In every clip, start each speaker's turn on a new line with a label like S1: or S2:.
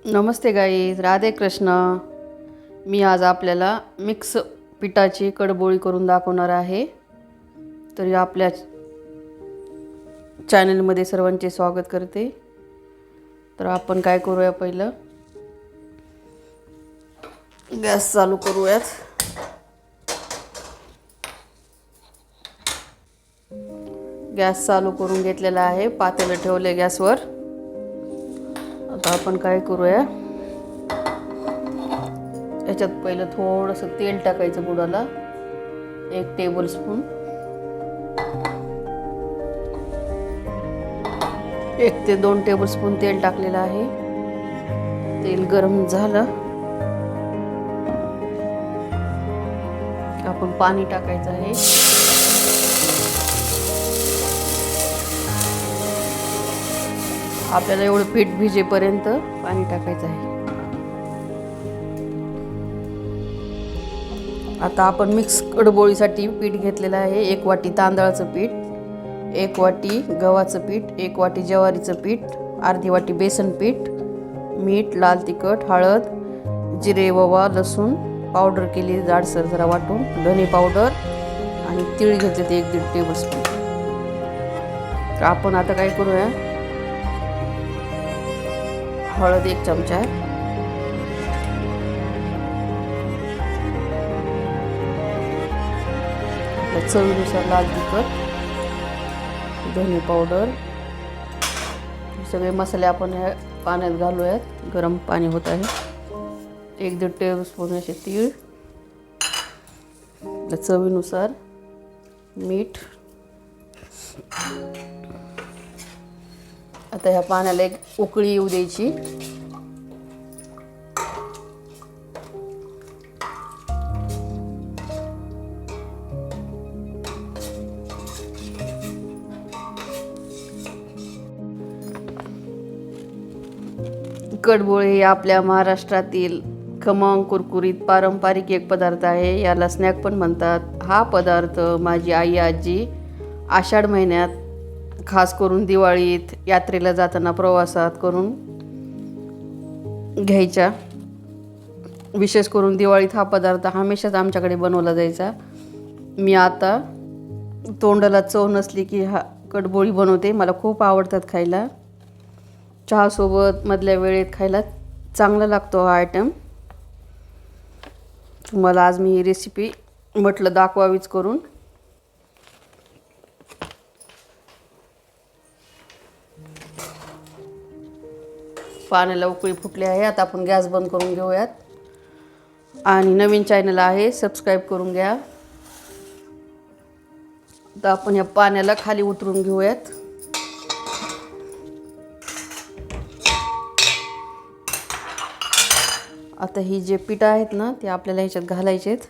S1: नमस्ते guys, Radhe Krishna. मी आज आपल्याला mix पिठाची कडबोळी करून दाखवणार आहे। तर आपल्या चॅनलमध्ये सर्वांचे स्वागत करते। तर आपण काय करूया, पहिलं गॅस चालू करूयात। गॅस चालू करून घेतलेला आहे, पातेलं ठेवले गॅसवर। आता आपण काय करूया, याच्यात पहिलं थोडंसं तेल टाकायचं बुडाला, 1 टेबलस्पून, 1 ते 2 टेबलस्पून तेल टाकलेलं आहे। तेल गरम झालं आपण पाणी टाकायचं आहे। आपल्याला एवढं पीठ भिजेपर्यंत पाणी टाकायचं आहे। आता आपण मिक्स कडबोळीसाठी पीठ घेतलेलं आहे। 1 वाटी तांदळाचं पीठ, 1 वाटी गव्हाचं पीठ, 1 वाटी ज्वारीचं पीठ, अर्धी वाटी बेसन पीठ, मीठ, लाल तिखट, हळद, जिरे, ओवा, लसूण पावडर केली जाडसर जरा वाटून, धने पावडर आणि तीळ घेतले ते 1-1.5 टेबलस्पून। तर आपण आता काय करूया, हळद 1 चमचा, चवीनुसार लाल तिखट, धने पावडर, सगळे मसाले आपण ह्या पाण्यात घालूयात। गरम पाणी होत आहे। 1-1.5 टेबलस्पून असे तीळ, चवीनुसार मीठ। आता ह्या पाण्याला एक उकळी येऊ द्यायची। कडबोळी हे आपल्या महाराष्ट्रातील खमंग कुरकुरीत पारंपरिक एक पदार्थ आहे। याला स्नॅक पण म्हणतात। हा पदार्थ माझी आई आजी आषाढ महिन्यात, खास करून दिवाळीत, यात्रेला जाताना प्रवासात करून घ्यायच्या। विशेष करून दिवाळीत हा पदार्थ हमेशाच आमच्याकडे बनवला जायचा। मी आता तोंडाला चव नसली की हा कडबोळी बनवते। मला खूप आवडतात खायला। चहासोबत मधल्या वेळेत खायला चांगला लागतो हा आयटम। तुम्हाला आज मी ही रेसिपी म्हटलं दाखवावीच करून। पाण्याला उकळी फुटली आहे। आता आपण गॅस बंद करून घेऊयात आणि नवीन चॅनल आहे सबस्क्राईब करून घ्या। आता आपण या पाण्याला खाली उतरून घेऊयात। आता ही जे पीठ आहेत ना, ते आपल्याला ह्याच्यात घालायचे आहेत।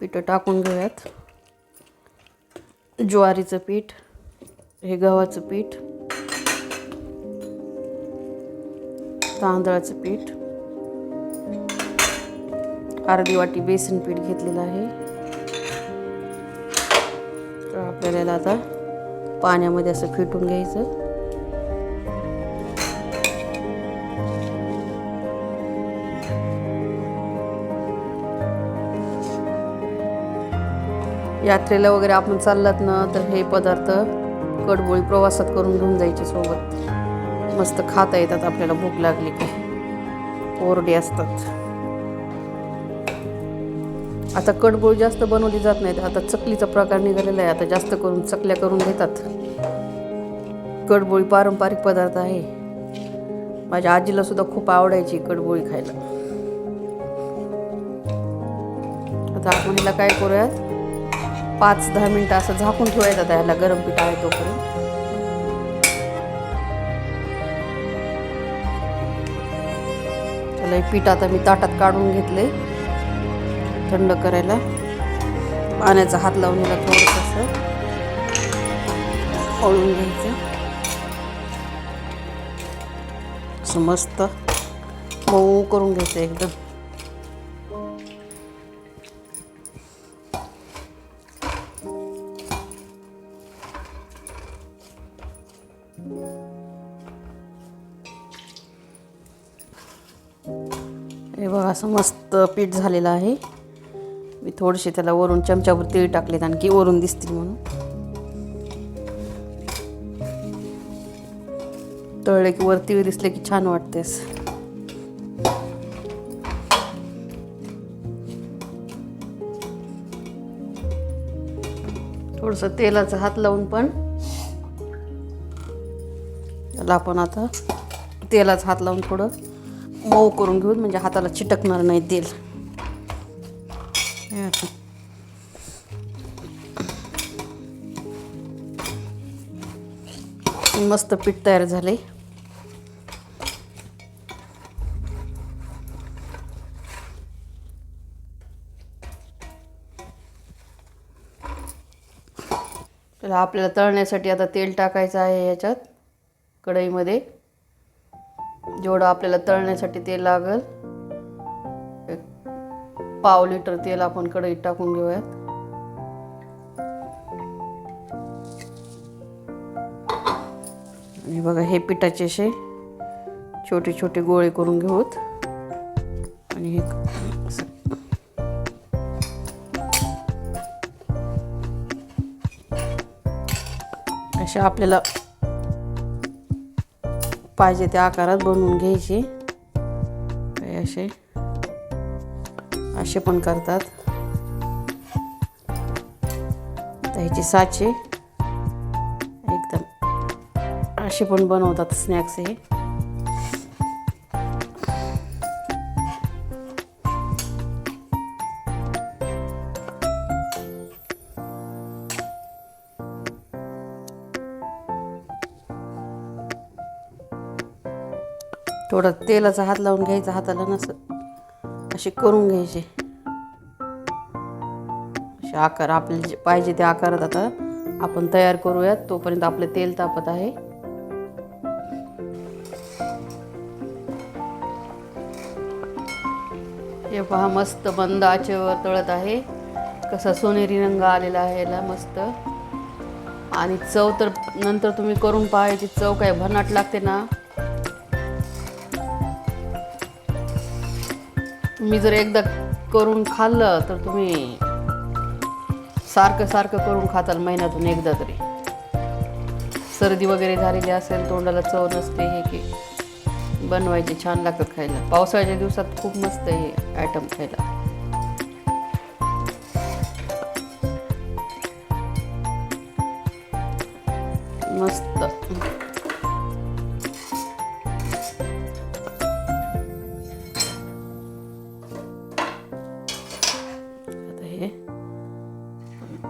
S1: पीठ टाकून घेऊयात। ज्वारीचं पीठ, हे गव्हाचं पीठ, तांदळाचं पीठ, अर्धी वाटी बेसन पीठ घेतलेलं आहे। तर आपल्याला आता पाण्यामध्ये असं फेटून घ्यायचं। यात्रेला वगैरे आपण चाललात ना, तर हे पदार्थ कडबोळी प्रवासात करून घेऊन जायचे सोबत। मस्त खाता येतात आपल्याला भूक लागली की, कोरडे असतात। आता कडबोळी जास्त बनवली जात नाहीत। आता चकलीचा प्रकार निघालेला आहे। आता जास्त करून चकल्या करून घेतात। कडबोळी पारंपरिक पदार्थ आहे। माझ्या आजीला सुद्धा खूप आवडायची कडबोळी खायला। आता आपण हिला काय करूयात, 5-10 मिनिटं असं झाकून ठेवायचं। आता ह्याला गरम पीठ आहे तोपर्यंत। चला, हे पीठ आता मी ताटात काढून घेतले थंड करायला। पाण्याचा हात लावून याला थोडंसं हळून घ्यायचं। असं मस्त मऊ करून घ्यायचं एकदम। हे बघा असं मस्त पीठ झालेलं आहे. मी थोडेसे त्याला वरून चमच्याभर तीळ टाकलेत आणखी वरून दिसतील म्हणून. तळले की वर तीळ दिसले की छान वाटतेस. थोडस तेलाचा हात लावून पण त्याला आपण आता तेलाचा हात लावून थोडं मऊ करून घेऊ, म्हणजे हाताला चिटकणार नाही तेल. मस्त पीठ तयार झाले. त्याला आपल्याला तळण्यासाठी आता तेल टाकायचं आहे याच्यात कढईमध्ये. जेवढं आपल्याला तळण्यासाठी तेल लागेल, 1/2 लिटर तेल आपण कढईत टाकून घेऊयात. आणि बघा हे पिठाचे असे छोटे छोटे गोळे करून घेऊत. आणि असे आपल्याला पाहिजे त्या आकारात बनवून घ्यायचे. काही असे पण करतात. ह्याचे साचे एकदम असे पण बनवतात स्नॅक्स हे. थोडा तेलाचा हात लावून घ्यायचा हाताला, नसं असे करून घ्यायचे. असे आकार आपल्याला जे पाहिजे त्या आकारात आता आपण तयार करूयात. तोपर्यंत आपलं तेल तापत आहे. हे पहा मस्त मंद आचेवर तळत आहे. कसा सोनेरी रंग आलेला आहे याला मस्त. आणि चव तर नंतर तुम्ही करून पाहायची, चव काय भन्नाट लागते ना. तुम्ही जर एकदा करून खाल्लं तर तुम्ही सारखं सारखं करून खाताल महिन्यातून एकदा तरी. सर्दी वगैरे झालेली असेल, तोंडाला चव नसते, हे की बनवायचे छान लागतात खायला. पावसाळ्याच्या दिवसात खूप मस्त हे आयटम खायला. मस्त.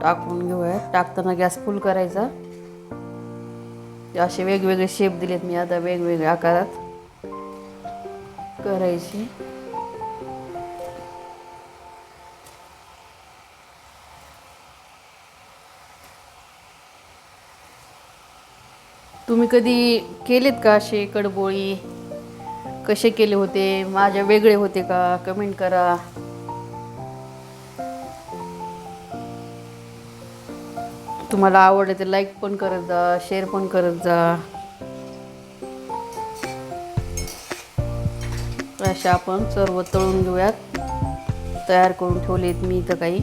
S1: टाकून घेऊया. टाकताना गॅस फुल करायचा. असे वेगवेगळे शेप दिलेत मी आता, वेगवेगळ्या आकारात करायचे. तुम्ही कधी केलेत का असे कडबोळी? कसे केले होते? माझ्या वेगळे होते का? कमेंट करा. तुम्हाला आवडले तर लाईक पण करत जा, शेअर पण करत जा. अशा आपण सर्व तळून घेऊयात. तयार करून ठेवलेत मी इथं काही.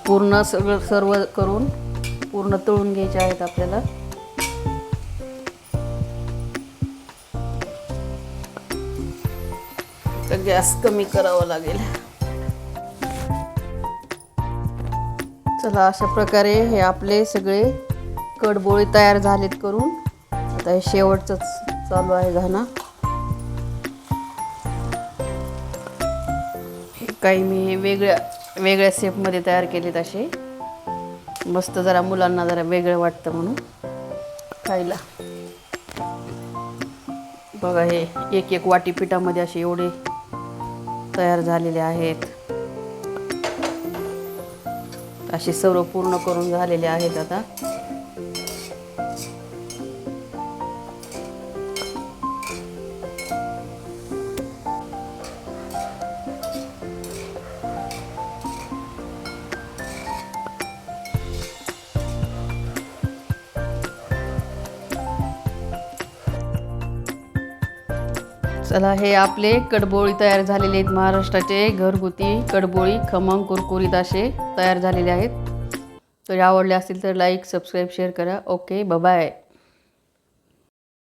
S1: पूर्ण सर्व करून पूर्ण तळून घ्यायचे आहेत आपल्याला. तर गॅस कमी करावा लागेल. चला, अशा प्रकारे हे आपले सगळे कडबोळे तयार झालेत करून. आता हे शेवटचंच चालू आहे घाना. हे काही मी वेगळ्या वेगळ्या शेपमध्ये तयार केलेत असे. मस्त, जरा मुलांना जरा वेगळं वाटतं म्हणून खायला. बघा हे एक एक वाटी पिठामध्ये असे एवढे तयार झालेले आहेत. असे सर्व पूर्ण करून झालेले आहेत आता. चला, हे आपले कडबोळी तयार झालेले आहेत. महाराष्ट्राचे घरगुती कडबोळी खमंग कुरकुरीत असे तयार झालेले आहेत. तर आवडले असतील तर लाईक, सबस्क्राईब, शेअर करा. Okay, bye.